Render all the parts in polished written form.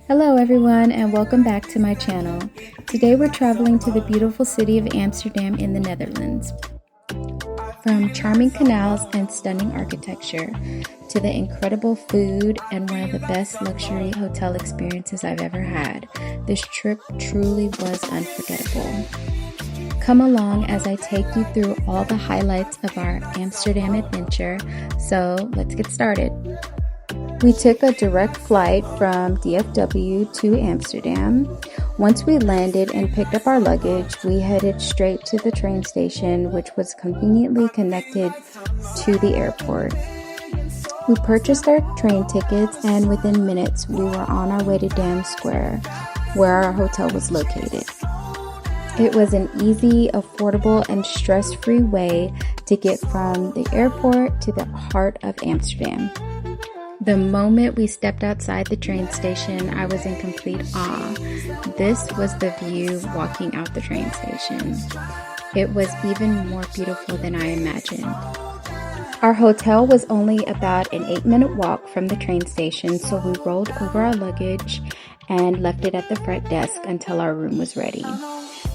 Hello everyone and welcome back to my channel. Today we're traveling to the beautiful city of Amsterdam in the Netherlands. From charming canals and stunning architecture to the incredible food and one of the best luxury hotel experiences I've ever had, this trip truly was unforgettable. Come along as I take you through all the highlights of our Amsterdam adventure, so let's get started. We took a direct flight from DFW to Amsterdam. Once we landed and picked up our luggage, we headed straight to the train station, which was conveniently connected to the airport. We purchased our train tickets, and within minutes, we were on our way to Dam Square, where our hotel was located. It was an easy, affordable, and stress-free way to get from the airport to the heart of Amsterdam. The moment we stepped outside the train station, I was in complete awe. This was the view walking out the train station. It was even more beautiful than I imagined. Our hotel was only about an 8-minute walk from the train station, so we rolled over our luggage and left it at the front desk until our room was ready.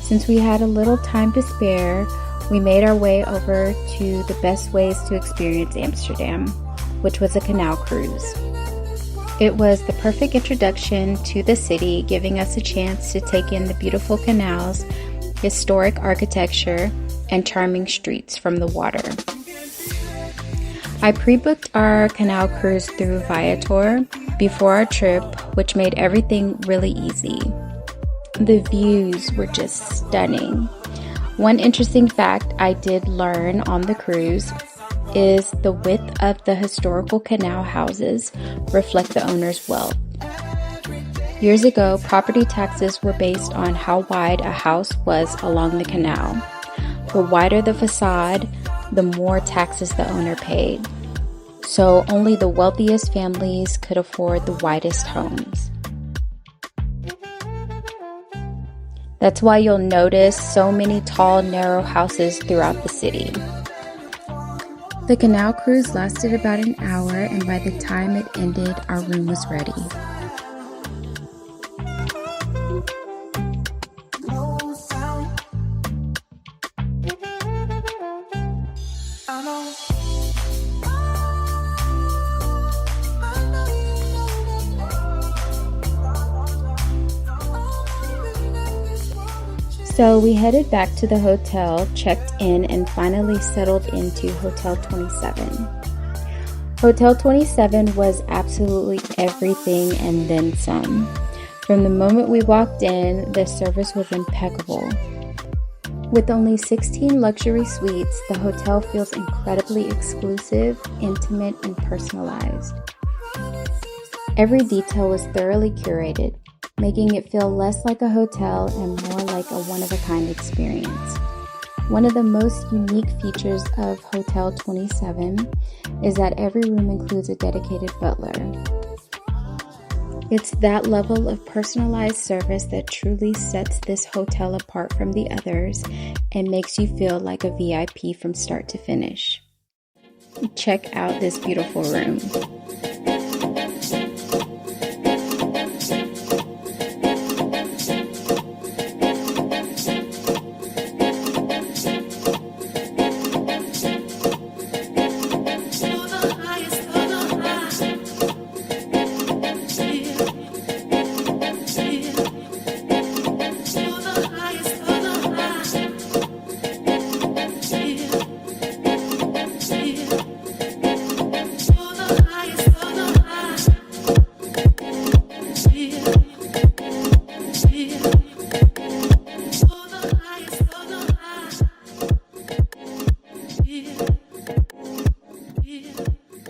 Since we had a little time to spare, we made our way over to the best ways to experience Amsterdam, which was a canal cruise. It was the perfect introduction to the city, giving us a chance to take in the beautiful canals, historic architecture, and charming streets from the water. I pre-booked our canal cruise through Viator before our trip, which made everything really easy. The views were just stunning. One interesting fact I did learn on the cruise is the width of the historical canal houses reflect the owner's wealth. Years ago, property taxes were based on how wide a house was along the canal. The wider the facade, the more taxes the owner paid. So only the wealthiest families could afford the widest homes. That's why you'll notice so many tall, narrow houses throughout the city. The canal cruise lasted about an hour, and by the time it ended, our room was ready. So we headed back to the hotel, checked in, and finally settled into Hotel 27. Hotel 27 was absolutely everything and then some. From the moment we walked in, the service was impeccable. With only 16 luxury suites, the hotel feels incredibly exclusive, intimate, and personalized. Every detail was thoroughly curated, making it feel less like a hotel and more like a one-of-a-kind experience. One of the most unique features of Hotel 27 is that every room includes a dedicated butler. It's that level of personalized service that truly sets this hotel apart from the others and makes you feel like a VIP from start to finish. Check out this beautiful room.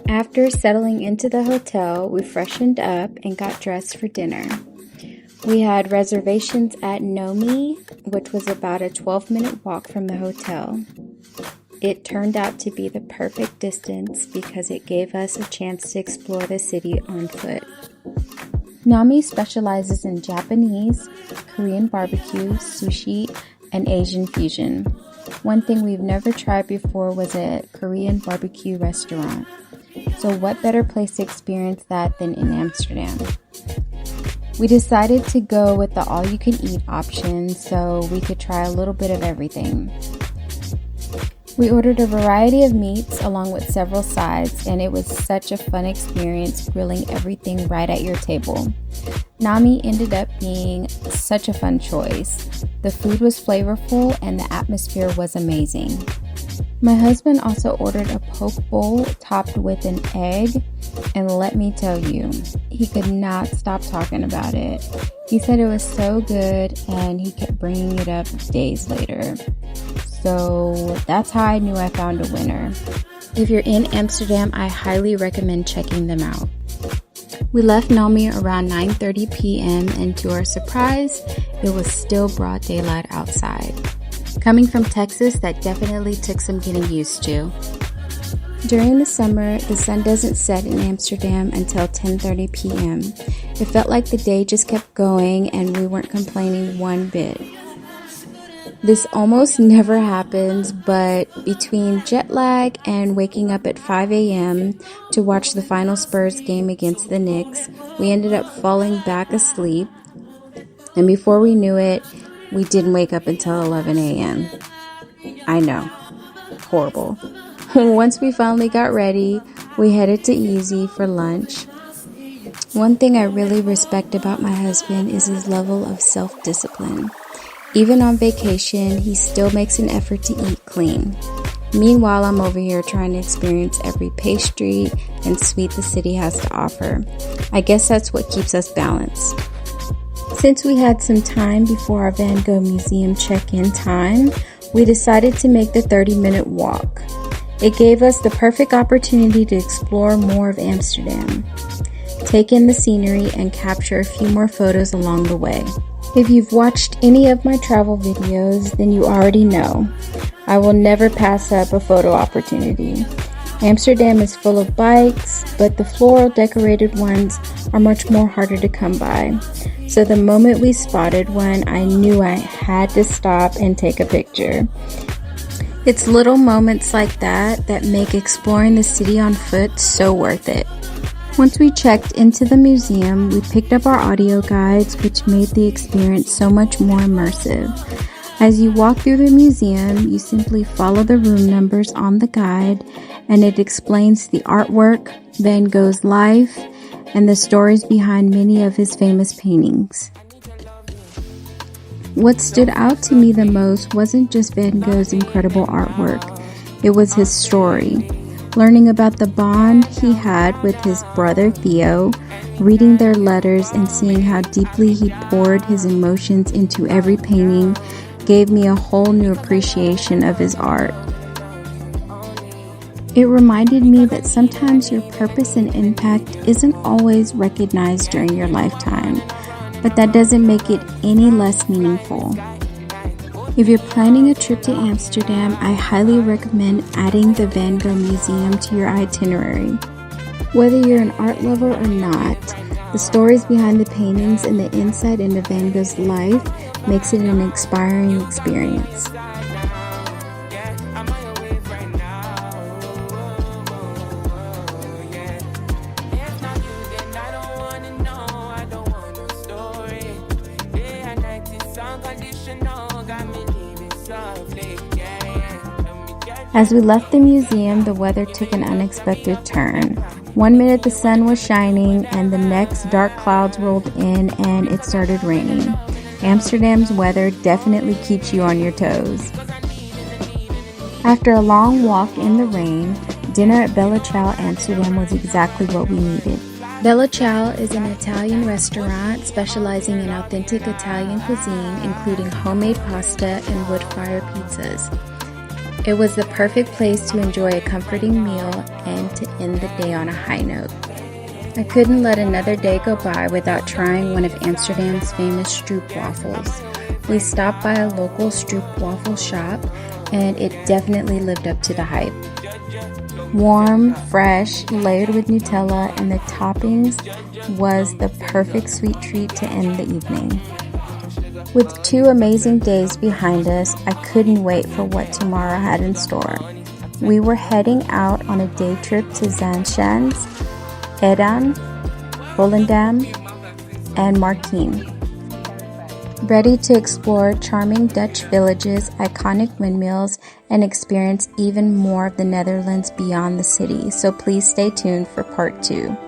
After settling into the hotel, we freshened up and got dressed for dinner. We had reservations at Nomi, which was about a 12-minute walk from the hotel. It turned out to be the perfect distance because it gave us a chance to explore the city on foot. Nami specializes in Japanese, Korean barbecue, sushi, and Asian fusion. One thing we've never tried before was a Korean barbecue restaurant. So what better place to experience that than in Amsterdam? We decided to go with the all-you-can-eat option so we could try a little bit of everything. We ordered a variety of meats along with several sides, and it was such a fun experience grilling everything right at your table. Nami ended up being such a fun choice. The food was flavorful and the atmosphere was amazing. My husband also ordered a poke bowl topped with an egg, and let me tell you, he could not stop talking about it. He said it was so good and he kept bringing it up days later. So that's how I knew I found a winner. If you're in Amsterdam, I highly recommend checking them out. We left Nami around 9:30 p.m. and to our surprise, it was still broad daylight outside. Coming from Texas, that definitely took some getting used to. During the summer, the sun doesn't set in Amsterdam until 10:30 p.m. It felt like the day just kept going and we weren't complaining one bit. This almost never happens, but between jet lag and waking up at 5 a.m. to watch the final Spurs game against the Knicks, we ended up falling back asleep. And before we knew it, we didn't wake up until 11 a.m. I know, horrible. Once we finally got ready, we headed to Easy for lunch. One thing I really respect about my husband is his level of self-discipline. Even on vacation, he still makes an effort to eat clean. Meanwhile, I'm over here trying to experience every pastry and sweet the city has to offer. I guess that's what keeps us balanced. Since we had some time before our Van Gogh Museum check-in time, we decided to make the 30-minute walk. It gave us the perfect opportunity to explore more of Amsterdam, take in the scenery, and capture a few more photos along the way. If you've watched any of my travel videos, then you already know I will never pass up a photo opportunity. Amsterdam is full of bikes, but the floral decorated ones are much more harder to come by. So the moment we spotted one, I knew I had to stop and take a picture. It's little moments like that that make exploring the city on foot so worth it. Once we checked into the museum, we picked up our audio guides, which made the experience so much more immersive. As you walk through the museum, you simply follow the room numbers on the guide, and it explains the artwork, Van Gogh's life, and the stories behind many of his famous paintings. What stood out to me the most wasn't just Van Gogh's incredible artwork, it was his story. Learning about the bond he had with his brother Theo, reading their letters and seeing how deeply he poured his emotions into every painting gave me a whole new appreciation of his art. It reminded me that sometimes your purpose and impact isn't always recognized during your lifetime, but that doesn't make it any less meaningful. If you're planning a trip to Amsterdam, I highly recommend adding the Van Gogh Museum to your itinerary. Whether you're an art lover or not, the stories behind the paintings and the insight into Van Gogh's life makes it an inspiring experience. As we left the museum, the weather took an unexpected turn. 1 minute the sun was shining, and the next dark clouds rolled in and it started raining. Amsterdam's weather definitely keeps you on your toes. After a long walk in the rain, dinner at Bella Ciao Amsterdam was exactly what we needed. Bella Ciao is an Italian restaurant specializing in authentic Italian cuisine, including homemade pasta and wood-fire pizzas. It was the perfect place to enjoy a comforting meal and to end the day on a high note. I couldn't let another day go by without trying one of Amsterdam's famous stroopwafels. We stopped by a local stroopwafel shop, and it definitely lived up to the hype. Warm, fresh, layered with Nutella, and the toppings was the perfect sweet treat to end the evening. With 2 amazing days behind us, I couldn't wait for what tomorrow had in store. We were heading out on a day trip to Zaanstad, Edam, Volendam, and Markien. Ready to explore charming Dutch villages, iconic windmills, and experience even more of the Netherlands beyond the city, so please stay tuned for part 2.